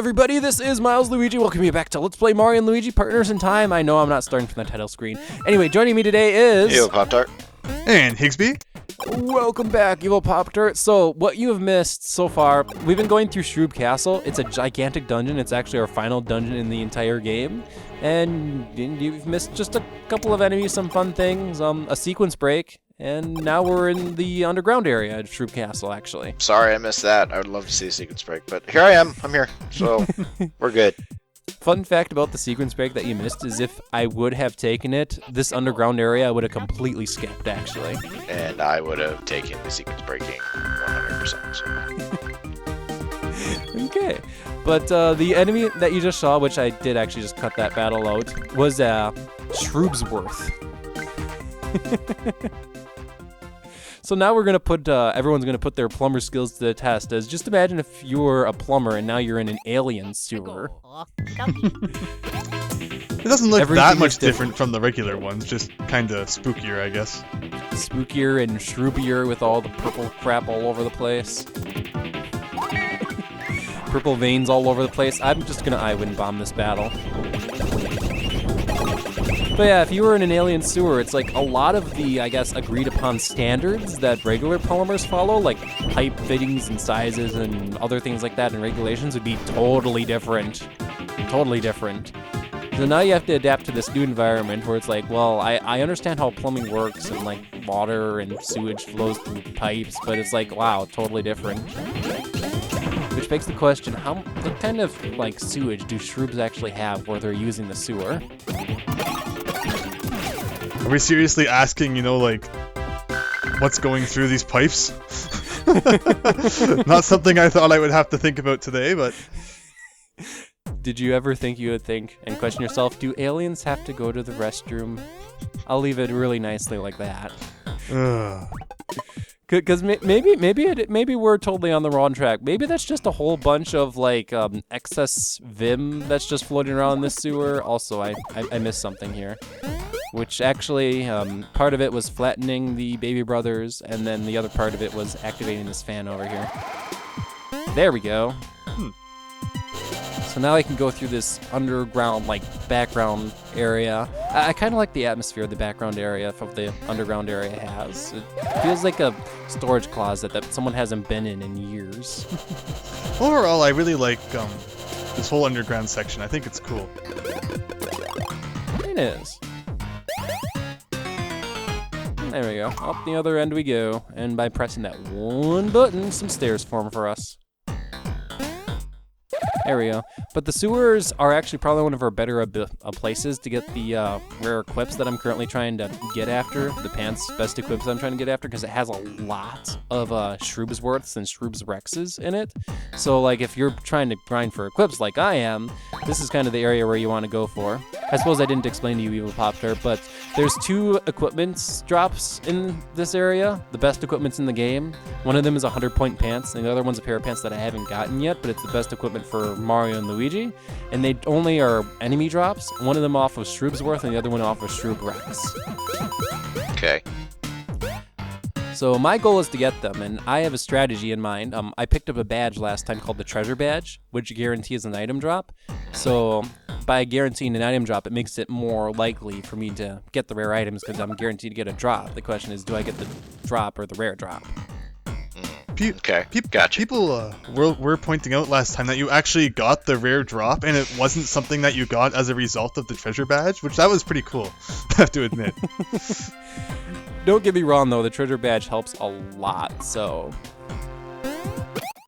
everybody, this is Milesluigi. Welcome you back to Let's Play Mario and Luigi Partners in Time. I know I'm not starting from the title screen. Anyway, joining me today is... Yo, Pop-Tart. And Higsby. Welcome back, Evil Pop-Tart. So, what you have missed so far, we've been going through Shroob Castle. It's a gigantic dungeon. It's actually our final dungeon in the entire game. And you've missed just a couple of enemies, some fun things, a sequence break. And now we're in the underground area at Shroob Castle, actually. Sorry I missed that. I would love to see a sequence break, but here I am. I'm here, so we're good. Fun fact about the sequence break that you missed is if I would have taken it, this underground area I would have completely skipped, actually. And I would have taken the sequence breaking 100%. So. Okay, but the enemy that you just saw, which I did actually just cut that battle out, was Shroobsworth. So now we're gonna put everyone's gonna put their plumber skills to the test. As just imagine if you were a plumber and now you're in an alien sewer. It doesn't look that much different from the regular ones, just kind of spookier, I guess. Spookier and shroobier with all the purple crap all over the place. Purple veins all over the place. I'm just gonna I-wind bomb this battle. But yeah, if you were in an alien sewer, it's like a lot of the, I guess, agreed upon standards that regular plumbers follow, like pipe fittings and sizes and other things like that and regulations would be totally different. Totally different. So now you have to adapt to this new environment where it's like, well, I understand how plumbing works and like water and sewage flows through pipes, but it's like, wow, totally different. Which begs the question, what kind of like sewage do Shroobs actually have where they're using the sewer? Are we seriously asking, you know, like, what's going through these pipes? Not something I thought I would have to think about today, but... Did you ever think you would think and question yourself, do aliens have to go to the restroom? I'll leave it really nicely like that. Because maybe we're totally on the wrong track. Maybe that's just a whole bunch of like excess vim that's just floating around in this sewer. Also, I missed something here, which actually part of it was flattening the baby brothers, and then the other part of it was activating this fan over here. There we go. So now I can go through this underground, like, background area. I kind of like the atmosphere the background area of the underground area has. It feels like a storage closet that someone hasn't been in years. Overall, I really like this whole underground section. I think it's cool. It is. There we go. Up the other end we go. And by pressing that one button, some stairs form for us. There we go. But the sewers are actually probably one of our better places to get the rare equips that I'm currently trying to get after. The pants best equips I'm trying to get after because it has a lot of Shroobsworths and Shroobsrexes in it. So like if you're trying to grind for equips like I am, this is kind of the area where you want to go for. I suppose I didn't explain to you, Evil Pop-Tart, but there's 2 equipment drops in this area. The best equipment's in the game. One of them is 100-point pants, and the other one's a pair of pants that I haven't gotten yet, but it's the best equipment for Mario and Luigi. And they only are enemy drops. One of them off of Shroobsworth, and the other one off of Shroobrex. Okay. So my goal is to get them, and I have a strategy in mind. I picked up a badge last time called the Treasure Badge, which guarantees an item drop. So by guaranteeing an item drop, it makes it more likely for me to get the rare items because I'm guaranteed to get a drop. The question is, do I get the drop or the rare drop? Okay, gotcha. People were pointing out last time that you actually got the rare drop, and it wasn't something that you got as a result of the treasure badge, which that was pretty cool, I have to admit. Don't get me wrong, though. The treasure badge helps a lot, so...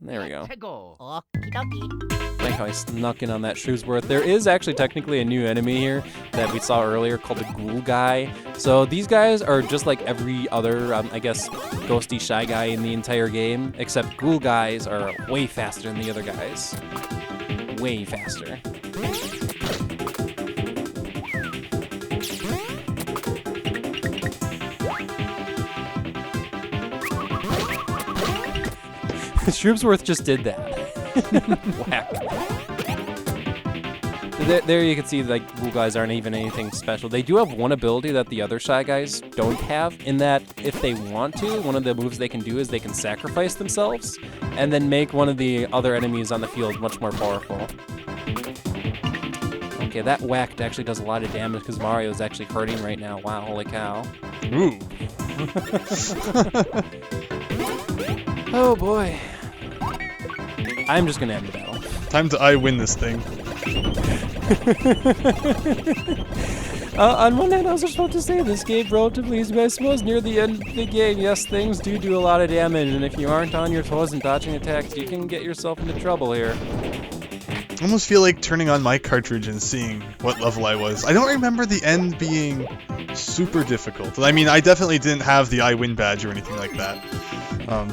There we go. Like how I snuck in on that Shroobsworth. There is actually technically a new enemy here that we saw earlier called the Ghoul Guy. So these guys are just like every other, I guess, ghosty shy guy in the entire game, except Ghoul Guys are way faster than the other guys. Way faster. Shroobsworth just did that. Whack. There you can see like Ghoul guys aren't even anything special. They do have one ability that the other Shy guys don't have, in that if they want to, one of the moves they can do is they can sacrifice themselves and then make one of the other enemies on the field much more powerful. Okay, that whacked actually does a lot of damage because Mario is actually hurting right now. Wow, holy cow. Ooh. Oh boy. I'm just gonna end the battle. Time to I win this thing. On one hand, I was just about to say this game relatively easy, but I suppose near the end of the game, yes, things do a lot of damage, and if you aren't on your toes and dodging attacks, you can get yourself into trouble here. I almost feel like turning on my cartridge and seeing what level I was. I don't remember the end being super difficult. I mean, I definitely didn't have the I win badge or anything like that.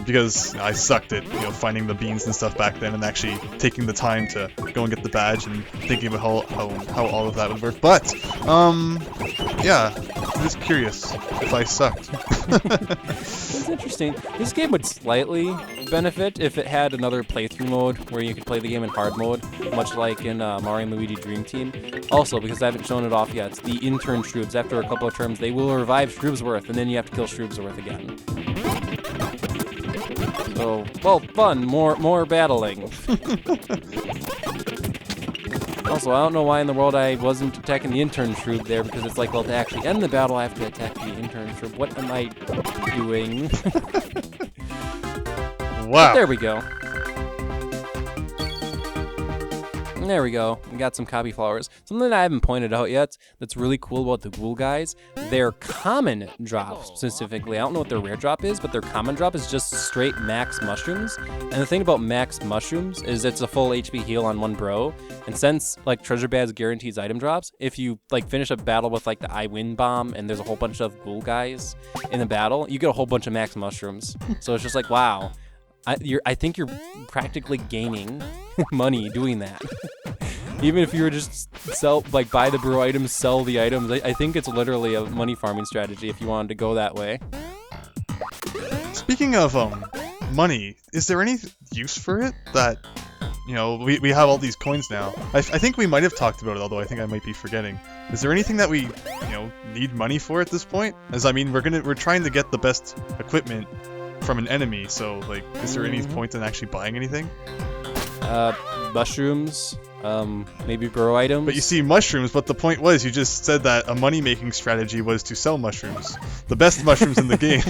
Because I sucked at, finding the beans and stuff back then and actually taking the time to go and get the badge and thinking about how all of that would work. But, yeah, I'm just curious if I sucked. It's interesting. This game would slightly benefit if it had another playthrough mode where you could play the game in hard mode, much like in Mario and Luigi Dream Team. Also, because I haven't shown it off yet, the intern Shroobs, after a couple of turns, they will revive Shroobsworth, and then you have to kill Shroobsworth again. So, well, fun, more battling. Also, I don't know why in the world I wasn't attacking the intern Shroob there, because it's like, well, to actually end the battle, I have to attack the intern Shroob. What am I doing? Wow. But there we go. There we go. We got some copy flowers. Something that I haven't pointed out yet that's really cool about the Ghoul guys, their common drop specifically. I don't know what their rare drop is, but their common drop is just straight max mushrooms. And the thing about max mushrooms is it's a full HP heal on one bro. And since like Treasure Badge guarantees item drops, if you like finish a battle with like the I win bomb and there's a whole bunch of Ghoul guys in the battle, you get a whole bunch of max mushrooms. So it's just like, wow. I think you're practically gaining money doing that. Even if you were just buy the bro items, sell the items, I think it's literally a money farming strategy if you wanted to go that way. Speaking of money, is there any use for it that, we have all these coins now? I think we might have talked about it, although I think I might be forgetting. Is there anything that we, need money for at this point? As I mean, we're trying to get the best equipment from an enemy, so like, is there any point in actually buying anything? Mushrooms, maybe bro items. But you see mushrooms, but the point was you just said that a money-making strategy was to sell mushrooms. The best mushrooms in the game.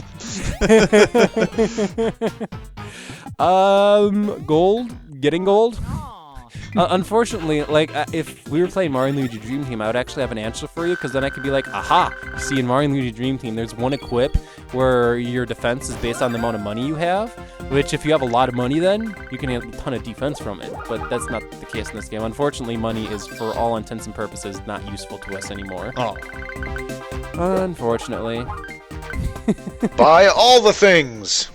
Gold? Getting gold? Unfortunately, if we were playing Mario and Luigi Dream Team, I would actually have an answer for you, because then I could be like, aha! You see, in Mario and Luigi Dream Team, there's one equip where your defense is based on the amount of money you have, which if you have a lot of money then, you can have a ton of defense from it, but that's not the case in this game. Unfortunately, money is, for all intents and purposes, not useful to us anymore. Oh. Unfortunately. Buy all the things!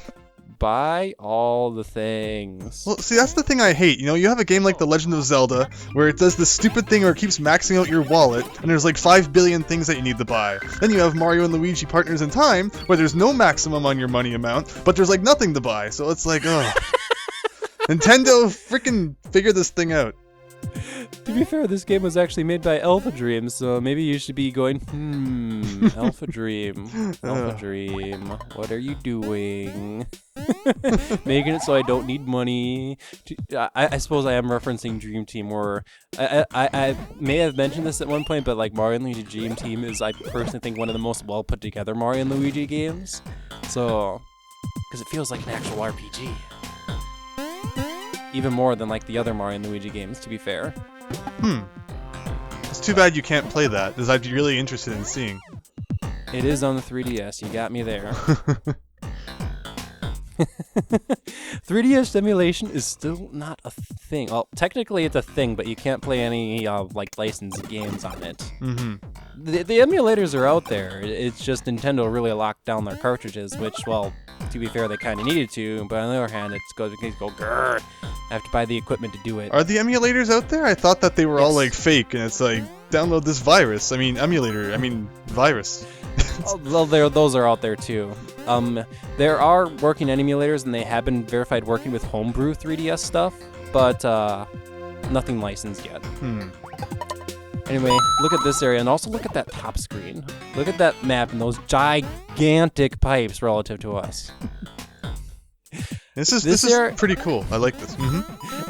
Buy all the things. Well, see, that's the thing I hate. You have a game like The Legend of Zelda, where it does this stupid thing where it keeps maxing out your wallet, and there's like 5 billion things that you need to buy. Then you have Mario and Luigi Partners in Time, where there's no maximum on your money amount, but there's like nothing to buy. So it's like, oh. Nintendo, freaking figure this thing out. To be fair, this game was actually made by Alpha Dream, so maybe you should be going, Alpha Dream, what are you doing? Making it so I don't need money. I suppose I am referencing Dream Team, or I may have mentioned this at one point, but like Mario and Luigi Dream Team is, I personally think, one of the most well put together Mario and Luigi games. So, because it feels like an actual RPG. Even more than like the other Mario and Luigi games, to be fair. It's too bad you can't play that, because I'd be really interested in seeing. It is on the 3DS, you got me there. 3DS emulation is still not a thing. Well, technically it's a thing, but you can't play any licensed games on it. The emulators are out there. It's just Nintendo really locked down their cartridges, which, well, to be fair, they kind of needed to. But on the other hand, it's go grrr. I have to buy the equipment to do it. Are the emulators out there? I thought that they were all like fake, and it's like, download this virus. Virus. Well, those are out there too. There are working emulators, and they have been verified working with homebrew 3DS stuff, but nothing licensed yet. Anyway, look at this area, and also look at that top screen. Look at that map and those gigantic pipes relative to us. This is pretty cool. I like this.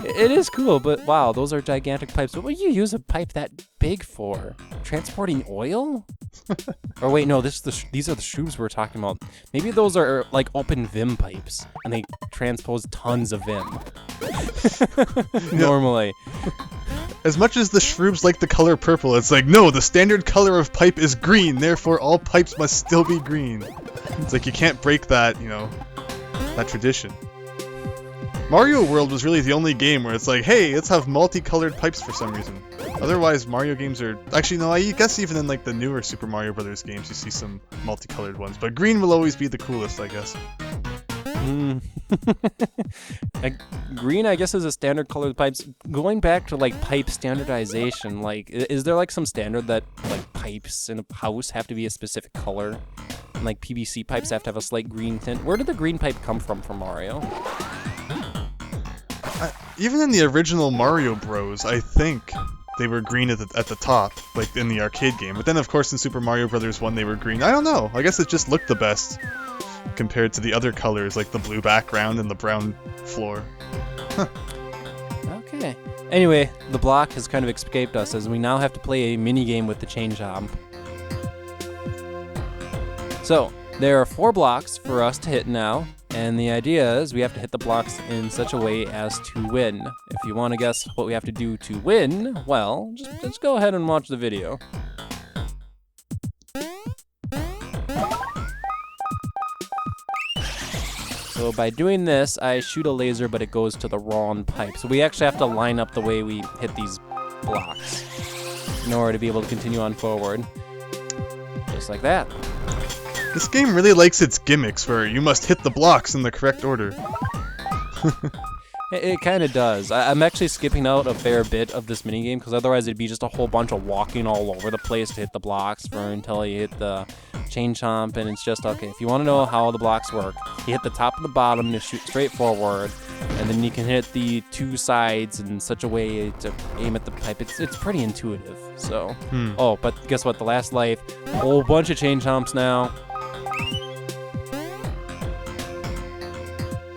It is cool, but wow, those are gigantic pipes. What would you use a pipe that big for? Transporting oil? Or wait, no, these are the Shroobs we're talking about. Maybe those are like open Vim pipes, and they transpose tons of Vim. Normally. As much as the Shroobs like the color purple, it's like, no, the standard color of pipe is green, therefore all pipes must still be green. It's like you can't break that, that tradition. Mario World was really the only game where it's like, hey, let's have multicolored pipes for some reason. Otherwise, Mario games are... Actually, no, I guess even in like the newer Super Mario Brothers games, you see some multicolored ones. But green will always be the coolest, I guess. Green, I guess, is a standard colored pipes. Going back to like pipe standardization, like, is there like some standard that like pipes in a house have to be a specific color? And like PVC pipes have to have a slight green tint? Where did the green pipe come from for Mario? Even in the original Mario Bros, I think they were green at the top, like in the arcade game. But then, of course, in Super Mario Brothers 1, they were green. I don't know. I guess it just looked the best compared to the other colors, like the blue background and the brown floor. Huh. Okay. Anyway, the block has kind of escaped us, as we now have to play a mini-game with the Chain Chomp. So, there are 4 blocks for us to hit now. And the idea is we have to hit the blocks in such a way as to win. If you want to guess what we have to do to win, well, just go ahead and watch the video. So by doing this, I shoot a laser, but it goes to the wrong pipe. So we actually have to line up the way we hit these blocks in order to be able to continue on forward. Just like that. This game really likes its gimmicks where you must hit the blocks in the correct order. It kind of does. I'm actually skipping out a fair bit of this minigame because otherwise it'd be just a whole bunch of walking all over the place to hit the blocks until you hit the Chain Chomp, and it's just, okay, if you want to know how the blocks work, you hit the top and the bottom to shoot straight forward, and then you can hit the 2 sides in such a way to aim at the pipe. It's pretty intuitive, so. Oh, but guess what? The last life, a whole bunch of Chain Chomps now.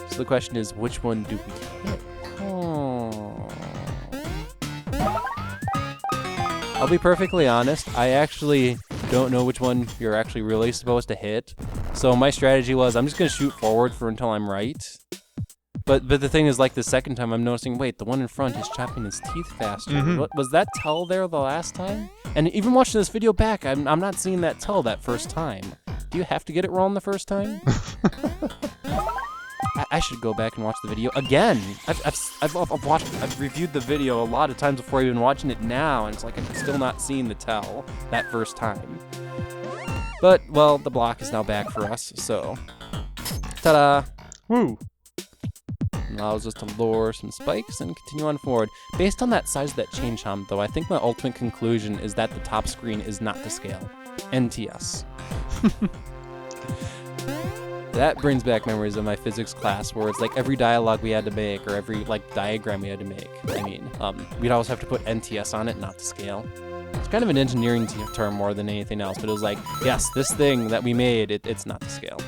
So the question is, which one do we hit? Oh. I'll be perfectly honest, I actually don't know which one you're actually really supposed to hit. So my strategy was, I'm just going to shoot forward until I'm right. But the thing is, like the second time, I'm noticing, wait, the one in front is chopping his teeth faster. What, was that tell there the last time? And even watching this video back, I'm not seeing that tell that first time. Do you have to get it wrong the first time? I should go back and watch the video again. I've reviewed the video a lot of times before even watching it now, and it's like I'm still not seeing the tell that first time. But, well, the block is now back for us, so... Ta-da! Woo! Allows us to lower some spikes and continue on forward. Based on that size of that Chain Chomp, though, I think my ultimate conclusion is that the top screen is not to scale. NTS. That brings back memories of my physics class where it's like every dialogue we had to make or every like diagram we had to make. I mean, we'd always have to put NTS on it, not to scale. It's kind of an engineering term more than anything else, but it was like, yes, this thing that we made, it's not to scale.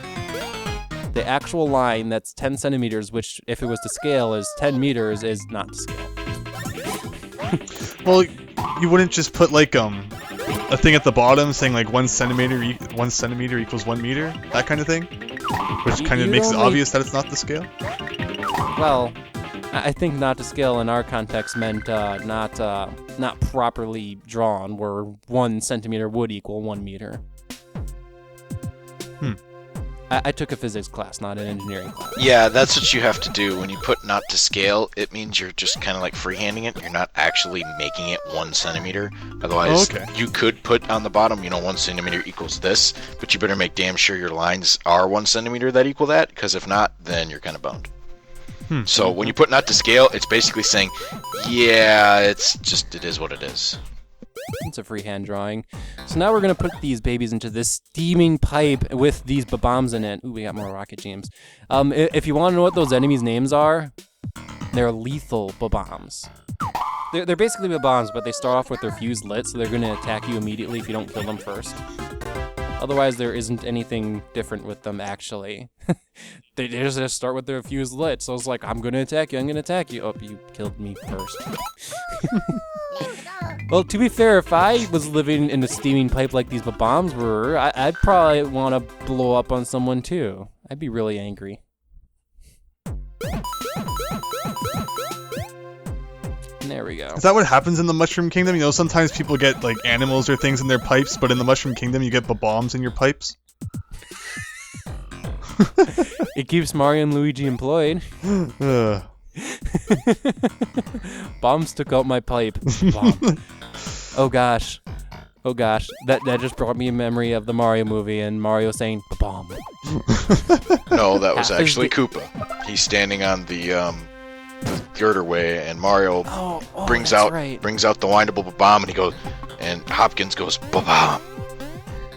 The actual line that's 10 centimeters, which if it was to scale is 10 meters, is not to scale. Well, you wouldn't just put like a thing at the bottom saying like 1 centimeter equals 1 meter, that kind of thing, which kind of makes it obvious that it's not to scale. Well, I think not to scale in our context meant not properly drawn, where 1 centimeter would equal 1 meter. I took a physics class, not an engineering class. Yeah, that's what you have to do. When you put not to scale, it means you're just kind of like freehanding it. You're not actually making it 1 centimeter. Otherwise, you could put on the bottom, 1 centimeter equals this, but you better make damn sure your lines are 1 centimeter that equal that, because if not, then you're kind of boned. So when you put not to scale, it's basically saying, yeah, it is what it is. It's a freehand drawing. So now we're going to put these babies into this steaming pipe with these bombs in it. Ooh, we got more rocket gems. If you want to know what those enemies' names are, they're lethal bombs. They're basically bombs, but they start off with their fuse lit, so they're going to attack you immediately if you don't kill them first. Otherwise, there isn't anything different with them, actually. They just start with their fuse lit, so it's like, I'm going to attack you, I'm going to attack you. Oh, you killed me first. Well, to be fair, if I was living in a steaming pipe like these bombs were, I'd probably want to blow up on someone, too. I'd be really angry. There we go. Is that what happens in the Mushroom Kingdom? You know, sometimes people get like animals or things in their pipes, but in the Mushroom Kingdom you get bombs in your pipes. It keeps Mario and Luigi employed. Bombs took out my pipe. Bomb. Oh gosh. Oh gosh. That just brought me a memory of the Mario movie and Mario saying bomb. No, that was actually Koopa. He's standing on the girderway, and Mario brings out the windable bomb, and he goes, and Hopkins goes bomb,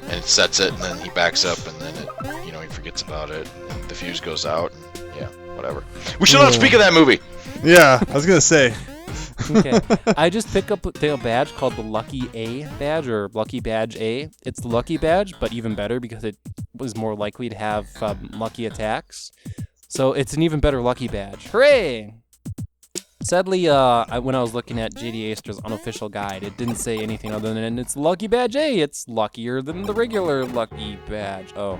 and it sets it, and then he backs up, and then it, he forgets about it. And the fuse goes out, and yeah, whatever. We should not speak of that movie. Yeah, I was gonna say. Okay, I just picked up a badge called the Lucky A badge, or Lucky Badge A. It's the Lucky Badge, but even better because it was more likely to have lucky attacks. So it's an even better Lucky Badge. Hooray! Sadly, when I was looking at JD Aster's unofficial guide, it didn't say anything other than it's Lucky Badge A. It's luckier than the regular Lucky Badge. Oh,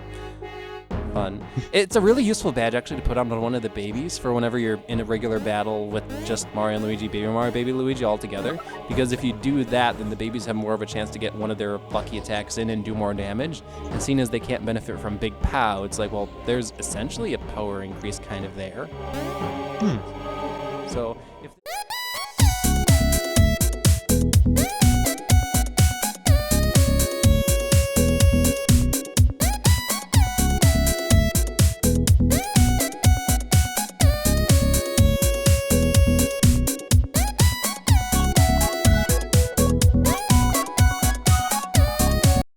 fun. It's a really useful badge, actually, to put on one of the babies for whenever you're in a regular battle with just Mario and Luigi, Baby Mario, Baby Luigi all together. Because if you do that, then the babies have more of a chance to get one of their lucky attacks in and do more damage. And seeing as they can't benefit from Big Pow, it's like, well, there's essentially a power increase kind of there. So